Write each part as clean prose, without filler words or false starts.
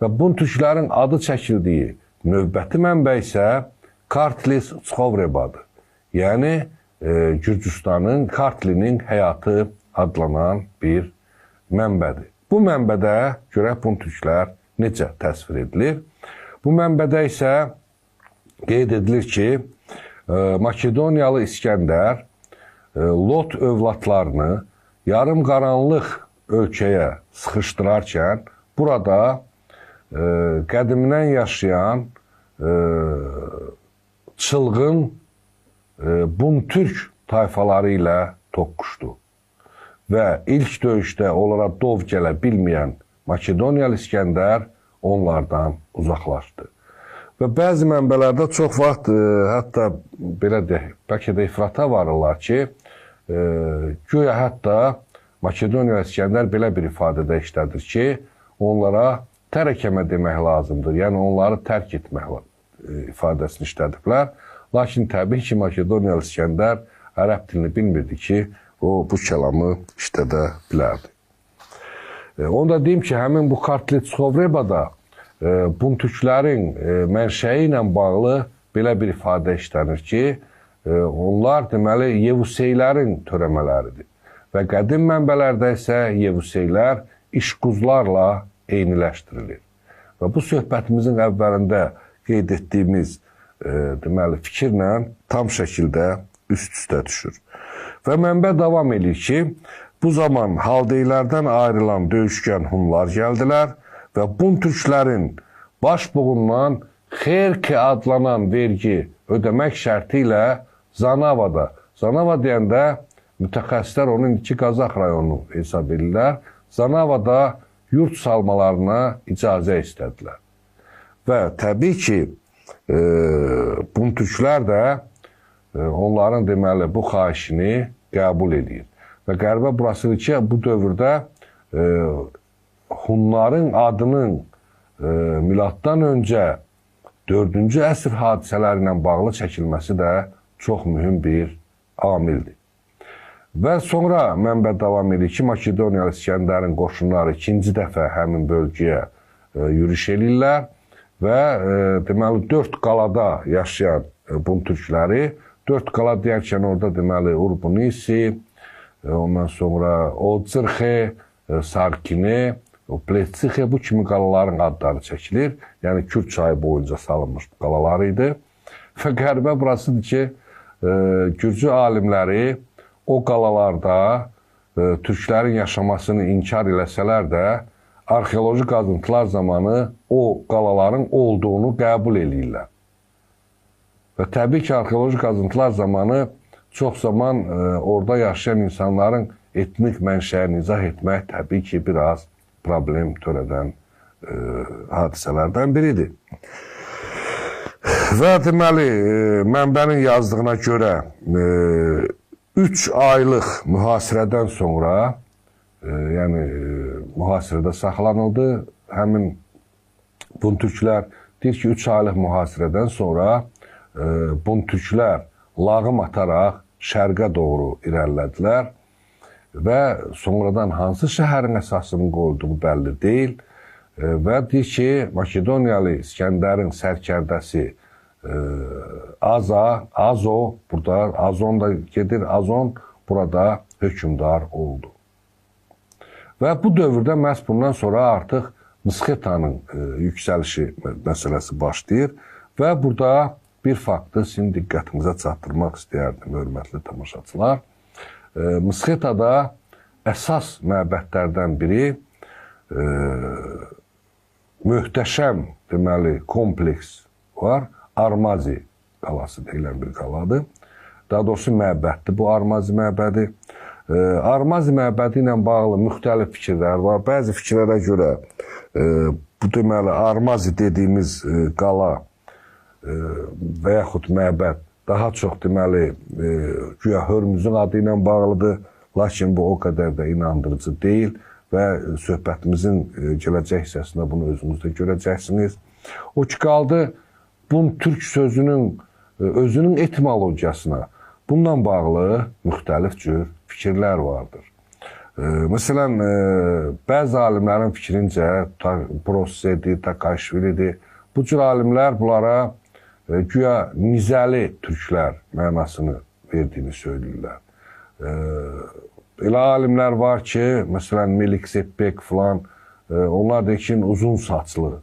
Və bun türklərin adı çəkildiyi növbəti mənbə isə Kartlis Çxovrebadır. Yəni, Gürcüstanın, Kartlinin həyatı adlanan bir mənbədir. Bu mənbədə görək bun türklər necə təsvir edilir. Bu mənbədə isə qeyd edilir ki, Makedoniyalı İskəndər Lot övladlarını yarım qaranlıq ölkəyə sıxışdırarkən burada qədimdən yaşayan çılğın Bun-Türk tayfaları ilə toqquşdu. Və ilk döyüşdə onlara dov gələ bilməyən Makedoniyalı İskəndər onlardan uzaqlaşdı. Və bəzi mənbələrdə çox vaxt, hətta belə deyək, bəlkə də ifrata varırlar ki, güya hətta Makedoniyalı İskəndər belə bir ifadədə işlədir ki, onlara tərəkəmə demək lazımdır, yəni onları tərk etmək ifadəsini işlədiblər. Lakin təbii ki, Makedoniyalı İskəndər ərəb dilini bilmirdi ki, o bu kəlamı işlədə bilərdi. Onu da deyim ki, həmin bu Kartlis Çxovrebada Bun-Türklərin mənşəyi ilə bağlı belə bir ifadə işlənir ki, onlar deməli Yevuseylərin törəmələridir. Və qədim mənbələrdə isə Yevuseylər işquzlarla eyniləşdirilir. Və bu söhbətimizin əvvəlində qeyd etdiyimiz deməli fikirlə tam şəkildə üst-üstə düşür. Və mənbə davam edir ki, bu zaman Haldeylərdən ayrılan döyüşkən Hunlar gəldilər və Bun-Türklərin başbuğundan Xerki adlanan vergi ödəmək şərti ilə Zanavada, Zanava deyəndə mütəxəssislər onun iki Qazax rayonu hesab edirlər, Zanavada yurt salmalarına icazə istədilər. Və təbii ki, Bun-Türklər də onların deməli bu xahişini qəbul edir. Və qəribə burasıdır ki, bu dövrdə Hunların adının miladdan öncə 4-cü əsr hadisələri ilə bağlı çəkilməsi də çox mühüm bir amildir. Və sonra mənbə davam edir ki, Makedoniyalı İskəndərin qoşunları ikinci dəfə həmin bölgəyə yürüş edirlər və deməli 4 qalada yaşayan Bun-Türkləri, 4 qala deyərkən orada deməli Urbunisi, ondan sonra Odzırxi, Sarkini, Pletsixi bu kimi qalaların adları çəkilir. Yəni Kürd çayı boyunca salınmış qalalar idi. Və qəribə burasıdır ki, Gürcü alimləri o qalalarda türklərin yaşamasını inkar eləsələr də, arxeoloji qazıntılar zamanı o qalaların olduğunu qəbul edirlər. Və təbii ki, arxeoloji qazıntılar zamanı çox zaman orada yaşayan insanların etnik mənşəyini izah etmək təbii ki, biraz problem törədən hadisələrdən biridir. Və deməli, mənbənin yazdığına görə 3 aylıq mühasirədən sonra, yəni mühasirədə saxlanıldı, həmin Bun-Türklər deyir ki, 3 aylıq mühasirədən sonra Bun-Türklər lağım ataraq şərqə doğru irəlilədilər və sonradan hansı şəhərin əsasının qoyulduğu bəlli deyil və deyir ki, Makedoniyalı İskəndərin sərkərdəsi Azo, burada Azon da gedir, Azon burada hökmdar oldu. Və bu dövrdə məhz bundan sonra artıq Mısxetanın yüksəlişi məsələsi başlayır və burada bir faktı sizin diqqətinizə çatdırmaq istəyərdim, hörmətli tamaşaçılar. Mısxetada əsas məbədlərdən biri möhtəşəm deməli kompleks var. Armazi qalası deyilən bir qaladır. Daha doğrusu məbəddir bu Armazi məbədi. Armazi məbədi ilə bağlı müxtəlif fikirlər var. Bəzi fikirlərə görə bu deməli Armazi dediyimiz qala və yaxud məbəd daha çox deməli güya Hörmüzün adı ilə bağlıdır, lakin bu o qədər də inandırıcı deyil və söhbətimizin gələcək hissəsində bunu özünüz də görəcəksiniz. O ki qaldı Bun-Türk sözünün özünün etimologiyasına bununla bağlı müxtəlif cür fikirlər vardır. Məsələn, bəzi alimlərin fikrincə, Brossedir, Takaşvilidir, bu cür alimlər bunlara güya nizəli türklər mənasını verdiyini söyləyirlər. Elə alimlər var ki, məsələn, Melik Seppek falan, onlar da ki, uzun saçlı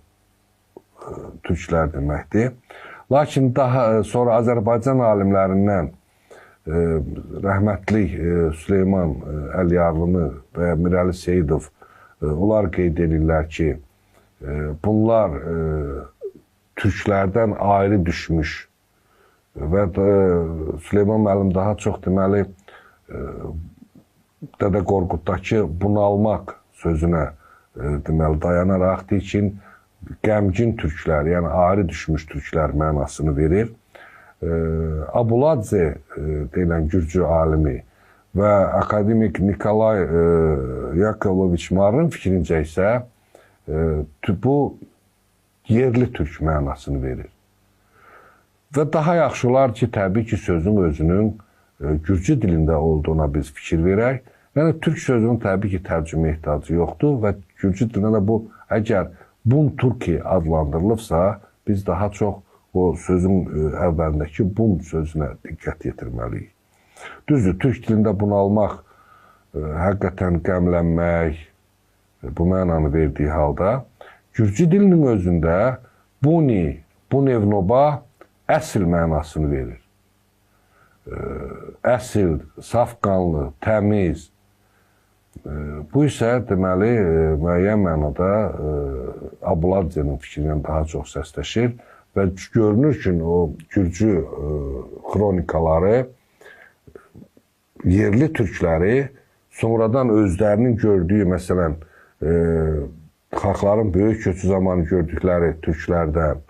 türklər deməkdir. Lakin daha sonra Azərbaycan alimlərindən rəhmətli Süleyman Əliyarlıını və Mirəli Seyidov onlar qeyd edirlər ki, bunlar türklərdən ayrı düşmüş və Süleyman müəllim daha çox deməli Dədə Qorquddakı bunalmaq sözünə deməli dayanaraq deyir ki, qəmgin türklər, yəni ayrı düşmüş türklər mənasını verir. Abuladze deyilən Gürcü alimi və akademik Nikolay Yakovleviç Marın fikrincə isə bu yerli türk mənasını verir. Və daha yaxşı olar ki, təbii ki, sözün özünün Gürcü dilində olduğuna biz fikir verək. Yəni, türk sözünün təbii ki, tərcümə ehtiyacı yoxdur və Gürcü dilində də bu, əgər Bun Türki adlandırılıbsa, biz daha çox o sözün əvvəlindəki bun sözünə diqqət yetirməliyik. Düzdür, türk dilində bunalmaq, həqiqətən qəmlənmək, bu mənanı verdiyi halda, Gürcü dilinin özündə buni, bunevnoba əsl mənasını verir. Əsl, safqanlı, təmiz. Bu isə deməli müəyyən mənada Abuladzenin fikrindən daha çox səsləşir və görünür ki, o Gürcü xronikaları yerli türkləri sonradan özlərinin gördüyü, məsələn, xalqların böyük köçü zamanı gördükləri türklərdən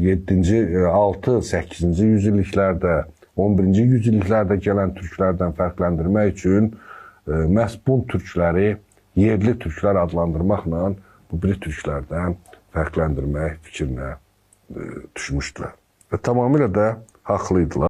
7-ci, 6, 8-ci yüzilliklərdə, 11-ci yüzilliklərdə gələn türklərdən fərqləndirmək üçün məhz bu türkləri yerli türklər adlandırmaqla bu biri türklərdən fərqləndirmək fikrinə düşmüşdülər. Və tamamilə də haqlıydılar.